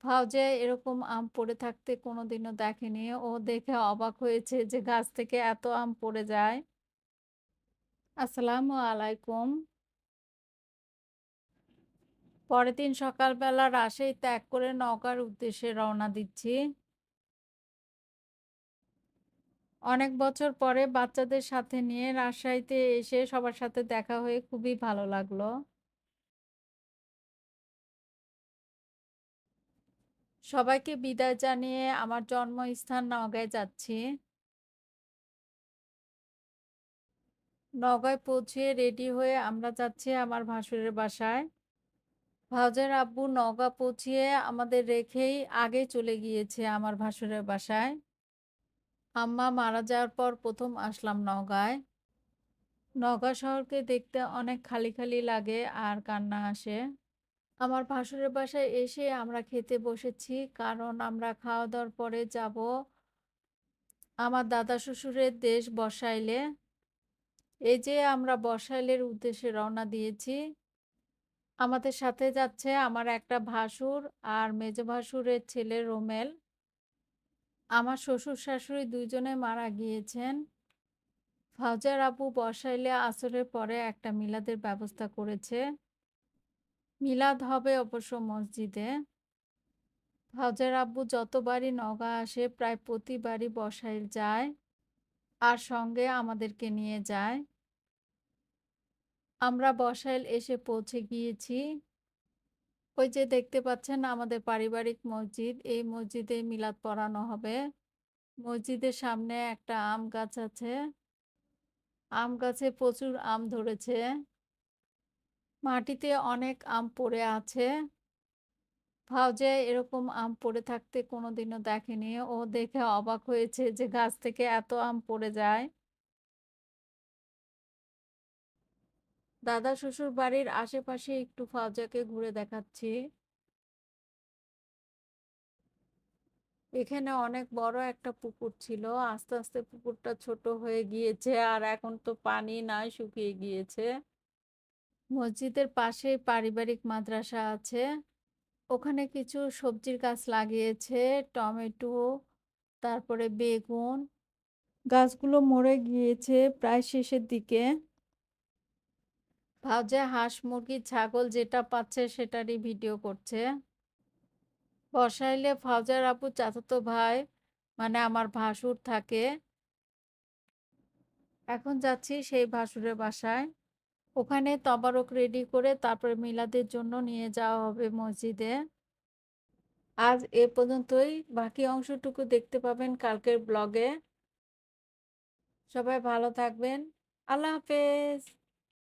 ভাউজে এরকম আম পড়ে থাকতে কোনোদিনও দেখেনি। ও দেখে অবাক হয়েছে যে গাছ থেকে এত আম পড়ে যায়। আসসালামু আলাইকুম। পরের দিন সকালবেলা রাজশাহী ত্যাগ করে নওগাঁর উদ্দেশ্যে রওনা দিচ্ছি। অনেক বছর পরে বাচ্চাদের সাথে নিয়ে রাজশাহীতে এসে সবার সাথে দেখা হয়ে খুবই ভালো লাগলো। সবাইকে বিদায় জানিয়ে আমার জন্মস্থান নওগাঁয় যাচ্ছি। নওগাঁয় পৌঁছে রেডি হয়ে আমরা যাচ্ছি আমার ভাসুরের বাসায়। ভাউজের আব্বু নওগাঁ পৌঁছিয়ে আমাদের রেখেই আগে চলে গিয়েছে আমার ভাসুরের বাসায়। আম্মা মারা যাওয়ার পর ১ম আসলাম নওগাঁয়। নওগাঁ শহরকে দেখতে অনেক খালি, খালি লাগে আর কান্না আসে। আমার ভাসুরের বাসায় এসে আমরা খেতে বসেছি। কারণ আমরা খাওয়া-দাওয়ার পরে যাবো আমার দাদা শ্বশুরের দেশ বসাইলে। এই যে আমরা বসাইলের উদ্দেশ্যে রওনা দিয়েছি। আমাদের সাথে যাচ্ছে আমার একটা ভাসুর আর মেজো ভাসুরের ছেলে রোমেল। আমার শ্বশুর-শাশুড়ি ২ জনে মারা গিয়েছেন। ফাউজার আব্বু বসাইলে আসরের পরে একটা মিলাদের ব্যবস্থা করেছে। মিলাদ হবে অবশ্য মসজিদে। ফাউজার আব্বু যতবারই নওগাঁ আসে প্রায় প্রতিবারই বসাইল যায় আর সঙ্গে আমাদেরকে নিয়ে যায়। আমরা বসাইল এসে পৌঁছে গিয়েছি। ওই যে দেখতে পাচ্ছেন আমাদের পারিবারিক মসজিদ, এই মসজিদে মিলাদ পড়ানো হবে। মসজিদের সামনে একটা আম গাছ আছে। আম গাছে প্রচুর আম ধরেছে। মাটিতে অনেক আম পড়ে আছে। ভাউজে এরকম আম পড়ে থাকতে কোনোদিনও দেখেনি। ও দেখে অবাক হয়েছে যে গাছ থেকে এত আম পড়ে যায়। দাদা শ্বশুর বাড়ির আশেপাশে একটু ফাউজাকে ঘুরে দেখাচ্ছি। এখানে অনেক বড় একটা পুকুর ছিল। আস্তে, আস্তে পুকুরটা ছোট হয়ে গিয়েছে আর এখন তো পানি নাই, শুকিয়ে গিয়েছে। মসজিদের পাশেই পারিবারিক মাদ্রাসা আছে। ওখানে কিছু সবজির গাছ লাগিয়েছে, টমেটো, তারপরে বেগুন। গাছগুলো মরে গিয়েছে প্রায় শেষের দিকে। ভাউজা হাঁস, মুরগি, ছাগল যেটা পাচ্ছে সেটারই ভিডিও করছে। বসাইলে ফাউজার আপু চাচাতো ভাই মানে আমার ভাসুর থাকে। এখন যাচ্ছি সেই ভাসুরের বাসায়। ওখানে তবারক রেডি করে তারপরে মিলাদের জন্য নিয়ে যাওয়া হবে মসজিদে। আজ এ পর্যন্তই। বাকি অংশটুকু দেখতে পাবেন কালকের ব্লগে। সবাই ভালো থাকবেন। আল্লাহ হাফেজ।